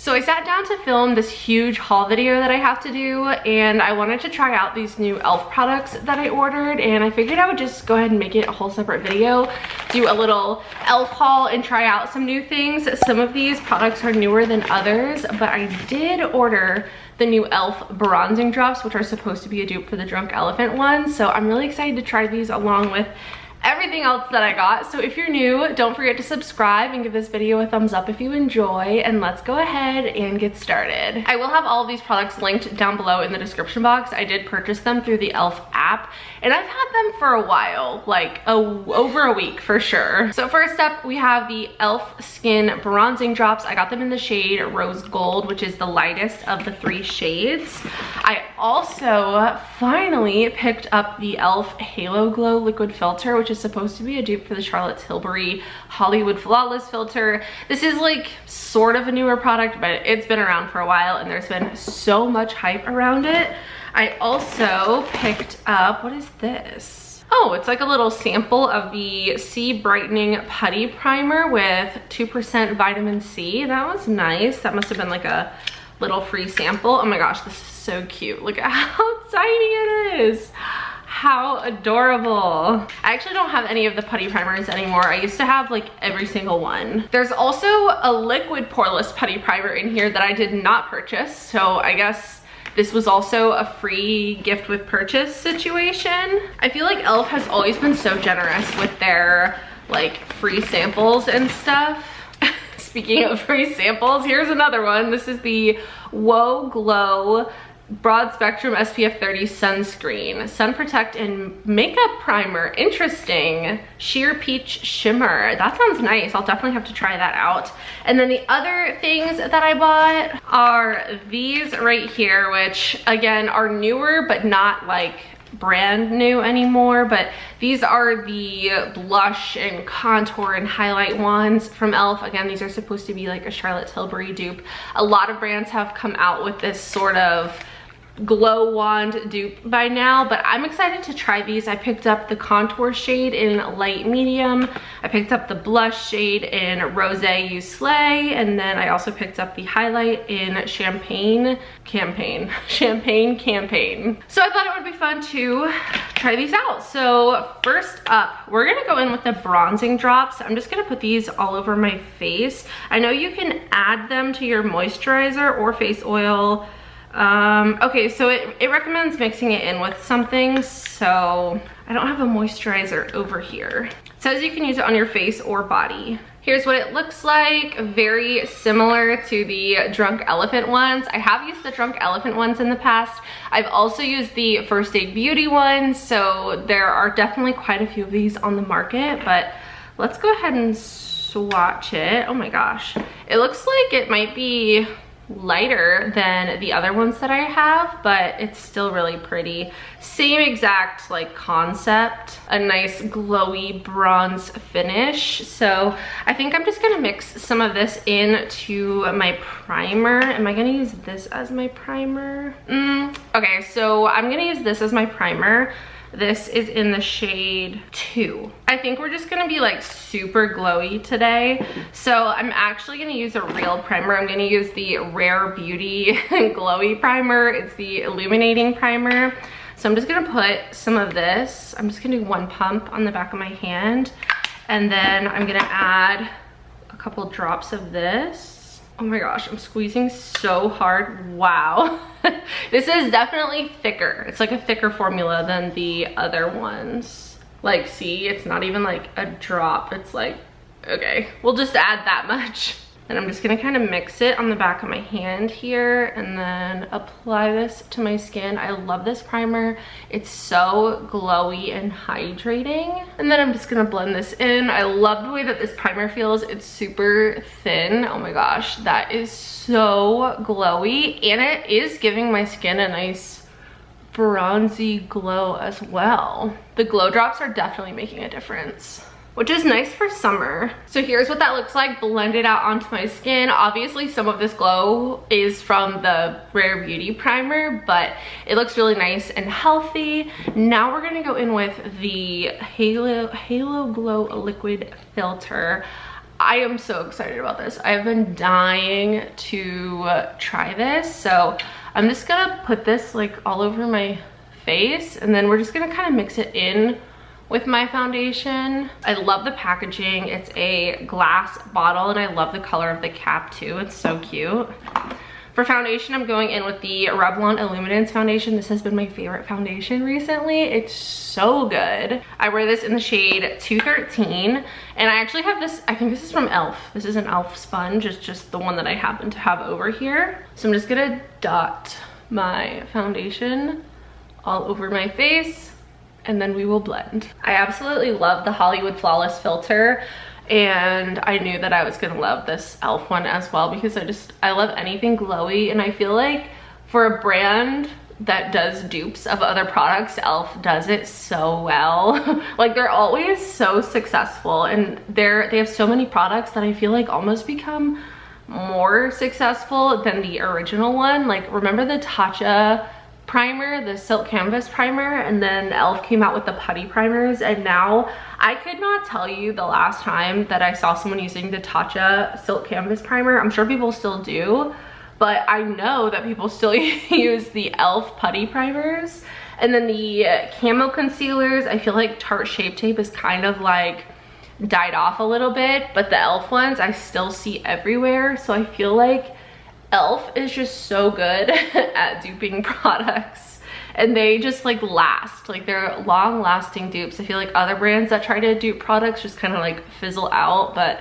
So I sat down to film this huge haul video that I have to do, and I wanted to try out these new e.l.f. products that I ordered, and I figured I would just go ahead and make it a whole separate video, do a little e.l.f. haul and try out some new things. Some of these products are newer than others, but I did order the new e.l.f. bronzing drops, which are supposed to be a dupe for the Drunk Elephant ones. So I'm really excited to try these along with everything else that I got. So if you're new, don't forget to subscribe and give this video a thumbs up if you enjoy, and let's go ahead and get started. I will have all of these products linked down below in the description box. I did purchase them through the e.l.f. app, and I've had them for a while, like over a week for sure. So first up, we have the e.l.f. Skin Bronzing Drops. I got them in the shade Rose Gold, which is the lightest of the 3 shades. I also finally picked up the e.l.f. Halo Glow Liquid Filter, which is supposed to be a dupe for the Charlotte Tilbury Hollywood Flawless Filter. This is like sort of a newer product, but it's been around for a while and there's been so much hype around it. I also picked up, what is this? Oh, it's like a little sample of the C Brightening Putty Primer with 2% vitamin C. That was nice. That must have been like a little free sample. Oh my gosh, this is so cute. Look at how tiny it is. How adorable. I actually don't have any of the putty primers anymore. I used to have like every single one. There's also a liquid poreless putty primer in here that I did not purchase, so I guess this was also a free gift with purchase situation. I feel like e.l.f. has always been so generous with their like free samples and stuff. Speaking of free samples, here's another one. This is the Whoa Glow Broad Spectrum SPF 30 Sunscreen Sun Protect and Makeup Primer. Interesting. Sheer Peach Shimmer. That sounds nice. I'll definitely have to try that out. And then the other things that I bought are these right here, which again are newer but not like brand new anymore, but these are the blush and contour and highlight ones from e.l.f. Again, these are supposed to be like a Charlotte Tilbury dupe. A lot of brands have come out with this sort of glow wand dupe by now, but I'm excited to try these. I picked up the contour shade in light medium. I picked up the blush shade in Rose You Slay, and then I also picked up the highlight in Champagne Campaign. So I thought it would be fun to try these out. So first up, we're gonna go in with the bronzing drops. I'm just gonna put these all over my face. I know you can add them to your moisturizer or face oil. Okay, so it recommends mixing it in with something, so I don't have a moisturizer over here. It says you can use it on your face or body. Here's what it looks like. Very similar to the Drunk Elephant ones. I have used the Drunk Elephant ones in the past. I've also used the First Aid Beauty ones, so there are definitely quite a few of these on the market, but let's go ahead and swatch it. Oh my gosh. It looks like it might be lighter than the other ones that I have, but it's still really pretty. Same exact like concept, a nice glowy bronze finish. So I think I'm just gonna mix some of this into my primer. Am I gonna use this as my primer? Okay, so I'm gonna use this as my primer. This is in the shade 2. I think we're just gonna be like super glowy today. So I'm actually gonna use a real primer. I'm gonna use the Rare Beauty Glowy Primer. It's the illuminating primer. So I'm just gonna put some of this. I'm just gonna do 1 pump on the back of my hand. And then I'm gonna add a couple drops of this. Oh my gosh, I'm squeezing so hard. Wow. This is definitely thicker. It's like a thicker formula than the other ones. Like, see, it's not even like a drop. It's like, okay, we'll just add that much. And I'm just gonna kind of mix it on the back of my hand here and then apply this to my skin. I love this primer. It's so glowy and hydrating. And then I'm just gonna blend this in. I love the way that this primer feels. It's super thin. Oh my gosh, that is so glowy. And it is giving my skin a nice bronzy glow as well. The glow drops are definitely making a difference, which is nice for summer. So here's what that looks like blended out onto my skin. Obviously some of this glow is from the Rare Beauty primer, but it looks really nice and healthy. Now we're gonna go in with the Halo Glow Liquid Filter. I am so excited about this. I've been dying to try this. So I'm just gonna put this like all over my face, and then we're just gonna kind of mix it in with my foundation. I love the packaging. It's a glass bottle, and I love the color of the cap too. It's so cute. For foundation, I'm going in with the Revlon Illuminance foundation. This has been my favorite foundation recently. It's so good. I wear this in the shade 213, and I actually have this, I think this is from e.l.f. This is an e.l.f. sponge. It's just the one that I happen to have over here. So I'm just gonna dot my foundation all over my face, and then we will blend. I absolutely love the Hollywood Flawless filter, and I knew that I was gonna love this e.l.f. one as well, because I love anything glowy, and I feel like for a brand that does dupes of other products, e.l.f. does it so well. Like, they're always so successful, and they have so many products that I feel like almost become more successful than the original one. Like, remember the Tatcha primer, the silk canvas primer, and then e.l.f. came out with the putty primers, and now I could not tell you the last time that I saw someone using the Tatcha silk canvas primer. I'm sure people still do, but I know that people still use the e.l.f. putty primers. And then the camo concealers, I feel like Tarte Shape Tape is kind of like died off a little bit, but the e.l.f. ones I still see everywhere. So I feel like e.l.f. is just so good at duping products, and they just like last. Like, they're long lasting dupes. I feel like other brands that try to dupe products just kind of like fizzle out, but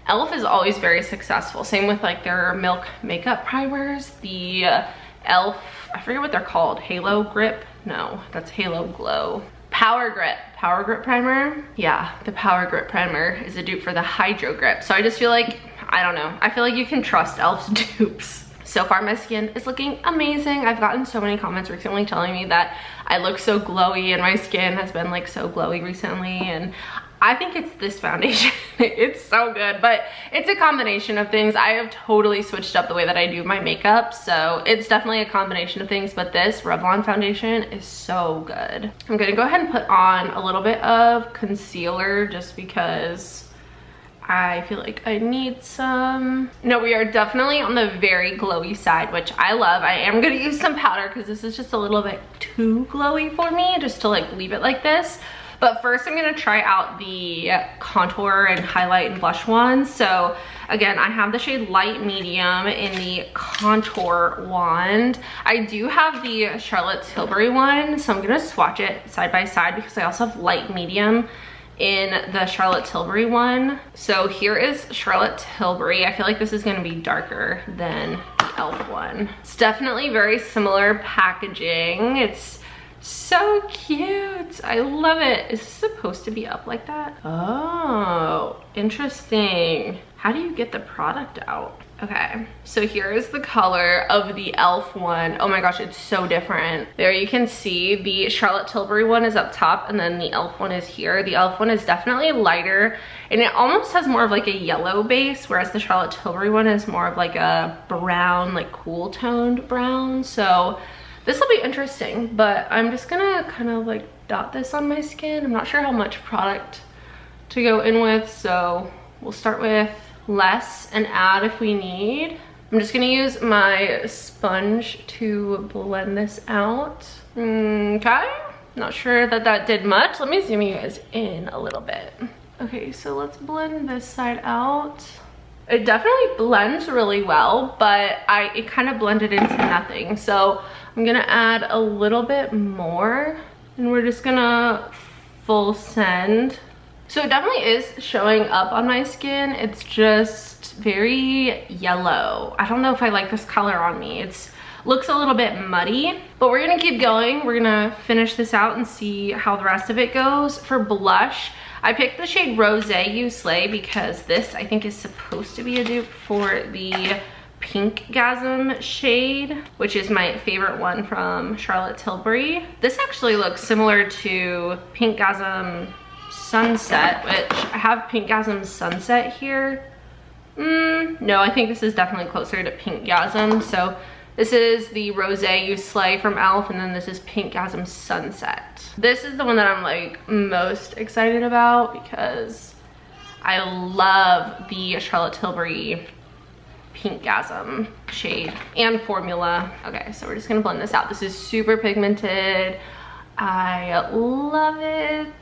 e.l.f. is always very successful. Same with like their Milk makeup primers, the e.l.f. I forget what they're called, Halo Grip? No, that's Halo Glow. Power Grip primer. Yeah, the Power Grip primer is a dupe for the Hydro Grip. So I just feel like, I don't know, I feel like you can trust e.l.f.'s dupes. So far my skin is looking amazing. I've gotten so many comments recently telling me that I look so glowy, and my skin has been like so glowy recently, and I think it's this foundation. It's so good, but it's a combination of things. I have totally switched up the way that I do my makeup, so it's definitely a combination of things, but this Revlon foundation is so good. I'm gonna go ahead and put on a little bit of concealer just because I feel like I need some. No, we are definitely on the very glowy side, which I love. I am gonna use some powder because this is just a little bit too glowy for me, just to like leave it like this. But first I'm gonna try out the contour and highlight and blush one. So again, I have the shade Light Medium in the contour wand. I do have the Charlotte Tilbury one, so I'm gonna swatch it side by side because I also have Light Medium in the Charlotte Tilbury one. So here is Charlotte Tilbury. I feel like this is gonna be darker than the e.l.f. one. It's definitely very similar packaging. It's so cute. I love it. Is this supposed to be up like that? Oh, interesting. How do you get the product out? Okay, so here is the color of the e.l.f. one. Oh my gosh, it's so different. There you can see the Charlotte Tilbury one is up top, and then the e.l.f. one is here. The e.l.f. one is definitely lighter, and it almost has more of like a yellow base, whereas the Charlotte Tilbury one is more of like a brown, like cool toned brown. So this will be interesting, but I'm just gonna kind of like dot this on my skin. I'm not sure how much product to go in with, so we'll start with less and add if we need. I'm just gonna use my sponge to blend this out. Okay, not sure that that did much. Let me zoom you guys in a little bit. Okay, so let's blend this side out. It definitely blends really well, but it kind of blended into nothing. So I'm gonna add a little bit more, and we're just gonna full send. So it definitely is showing up on my skin. It's just very yellow. I don't know if I like this color on me. It looks a little bit muddy, but we're gonna keep going. We're gonna finish this out and see how the rest of it goes. For blush, I picked the shade Rose You Slay because this I think is supposed to be a dupe for the Pinkgasm shade, which is my favorite one from Charlotte Tilbury. This actually looks similar to Pinkgasm Sunset, which I have Pinkgasm Sunset here. No, I think this is definitely closer to Pinkgasm. So this is the Rose You Slay from e.l.f. and then this is Pinkgasm Sunset. This is the one that I'm like most excited about because I love the Charlotte Tilbury Pinkgasm shade and formula. Okay, so we're just gonna blend this out. This is super pigmented. I love it.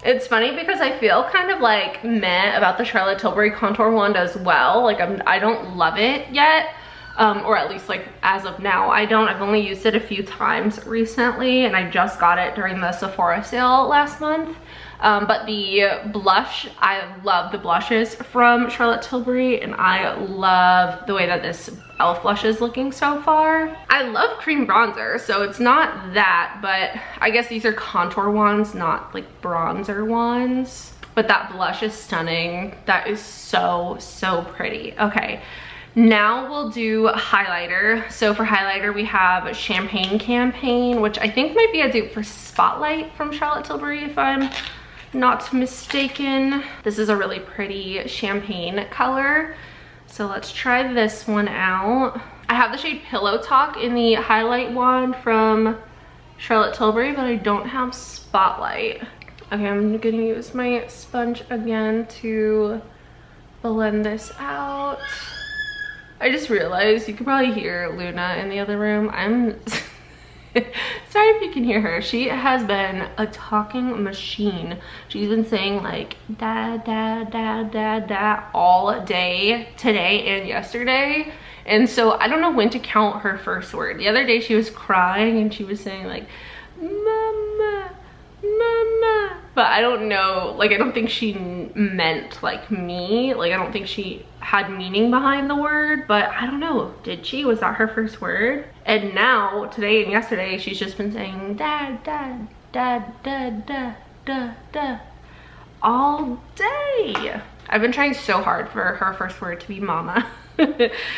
It's funny because I feel kind of like meh about the Charlotte Tilbury contour wand as well. Like I don't love it yet, or at least like as of now, I don't. I've only used it a few times recently, and I just got it during the Sephora sale last month. But the blush, I love the blushes from Charlotte Tilbury, and I love the way that this e.l.f. blush is looking so far. I love cream bronzer, so it's not that, but I guess these are contour wands, not like bronzer wands. But that blush is stunning. That is so, so pretty. Okay, now we'll do highlighter. So for highlighter, we have Champagne Campaign, which I think might be a dupe for Spotlight from Charlotte Tilbury, if I'm not mistaken. This is a really pretty champagne color. So let's try this one out. I have the shade Pillow Talk in the highlight wand from Charlotte Tilbury, but I don't have Spotlight. Okay, I'm gonna use my sponge again to blend this out. I just realized you could probably hear Luna in the other room. I'm sorry if you can hear her. She has been a talking machine. She's been saying like da da da da da all day today and yesterday, and so I don't know when to count her first word. The other day she was crying and she was saying like mama mama, but I don't know, like I don't think she meant like me, like I don't think she had meaning behind the word, but I don't know, did she? Was that her first word? And now today and yesterday she's just been saying da da da da da da da all day. I've been trying so hard for her first word to be mama.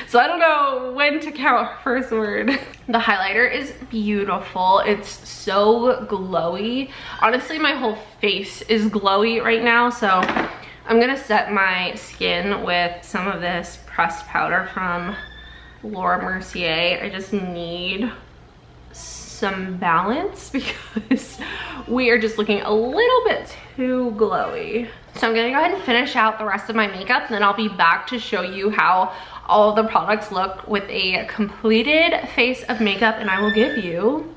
So I don't know when to count her first word. The highlighter is beautiful. It's so glowy. Honestly, my whole face is glowy right now, so I'm gonna set my skin with some of this pressed powder from Laura Mercier. I just need some balance because we are just looking a little bit too glowy. So I'm gonna go ahead and finish out the rest of my makeup, and then I'll be back to show you how all of the products look with a completed face of makeup, and I will give you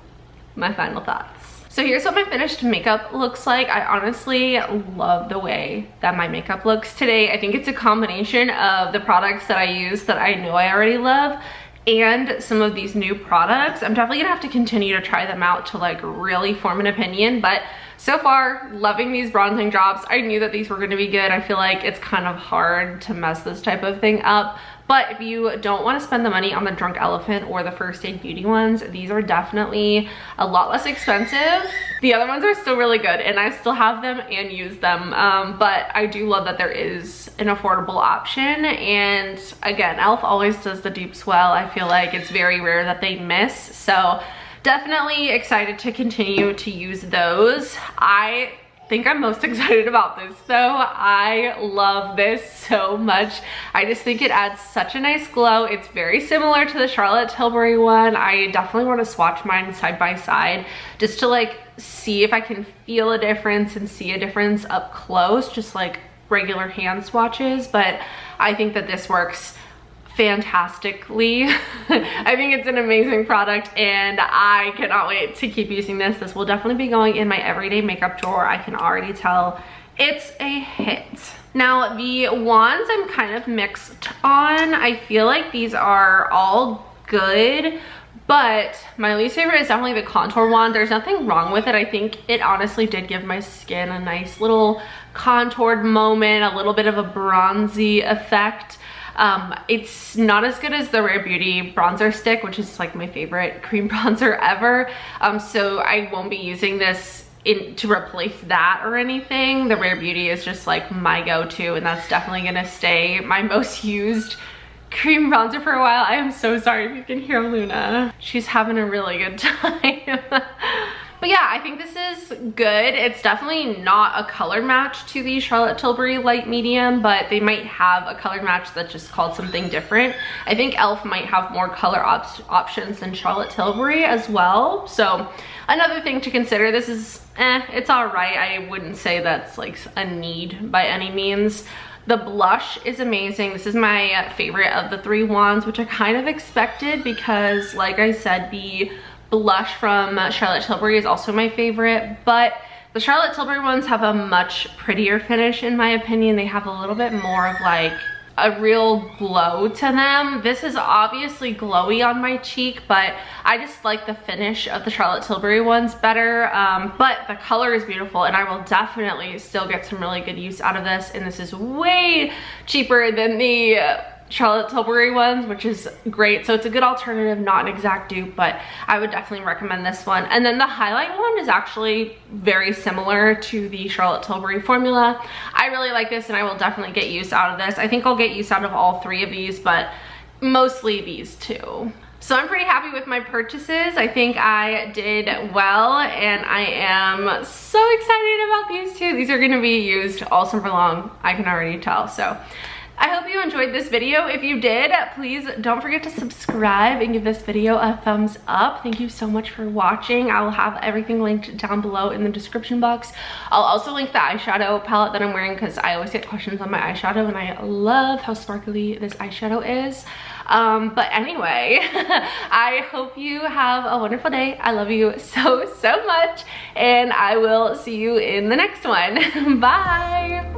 my final thoughts. So here's what my finished makeup looks like. I honestly love the way that my makeup looks today. I think it's a combination of the products that I use that I know I already love and some of these new products. I'm definitely gonna have to continue to try them out to like really form an opinion, but so far, loving these bronzing drops. I knew that these were gonna be good. I feel like it's kind of hard to mess this type of thing up, but if you don't wanna spend the money on the Drunk Elephant or the First Aid Beauty ones, these are definitely a lot less expensive. The other ones are still really good, and I still have them and use them, but I do love that there is an affordable option. And again, e.l.f. always does the dupes well. I feel like it's very rare that they miss, so definitely excited to continue to use those. I think I'm most excited about this though. I love this so much. I just think it adds such a nice glow. It's very similar to the Charlotte Tilbury one. I definitely want to swatch mine side by side just to like see if I can feel a difference and see a difference up close, just like regular hand swatches. But I think that this works fantastically. I think it's an amazing product, and I cannot wait to keep using this. This will definitely be going in my everyday makeup drawer. I can already tell it's a hit. Now the wands I'm kind of mixed on. I feel like these are all good, but my least favorite is definitely the contour wand. There's nothing wrong with it. I think it honestly did give my skin a nice little contoured moment, a little bit of a bronzy effect. It's not as good as the Rare Beauty bronzer stick, which is like my favorite cream bronzer ever. So I won't be using this to replace that or anything. The Rare Beauty is just like my go-to, and that's definitely gonna stay my most used cream bronzer for a while. I am so sorry if you can hear Luna. She's having a really good time. But yeah, I think this is good. It's definitely not a color match to the Charlotte Tilbury light medium, but they might have a color match that's just called something different. I think e.l.f. might have more color options than Charlotte Tilbury as well. So another thing to consider. This is it's all right. I wouldn't say that's like a need by any means. The blush is amazing. This is my favorite of the 3 wands, which I kind of expected because, like I said, the blush from Charlotte Tilbury is also my favorite, but the Charlotte Tilbury ones have a much prettier finish in my opinion. They have a little bit more of like a real glow to them. This is obviously glowy on my cheek, but I just like the finish of the Charlotte Tilbury ones better. But the color is beautiful and I will definitely still get some really good use out of this. And this is way cheaper than the Charlotte Tilbury ones, which is great. So it's a good alternative, not an exact dupe, but I would definitely recommend this one. And then the highlight one is actually very similar to the Charlotte Tilbury formula. I really like this and I will definitely get use out of this. I think I'll get use out of all 3 of these, but mostly these 2. So I'm pretty happy with my purchases. I think I did well and I am so excited about these 2. These are gonna be used all summer long, I can already tell. So I hope you enjoyed this video. If you did, please don't forget to subscribe and give this video a thumbs up. Thank you so much for watching. I will have everything linked down below in the description box. I'll also link the eyeshadow palette that I'm wearing because I always get questions on my eyeshadow and I love how sparkly this eyeshadow is. But anyway, I hope you have a wonderful day. I love you so much and I will see you in the next one. Bye.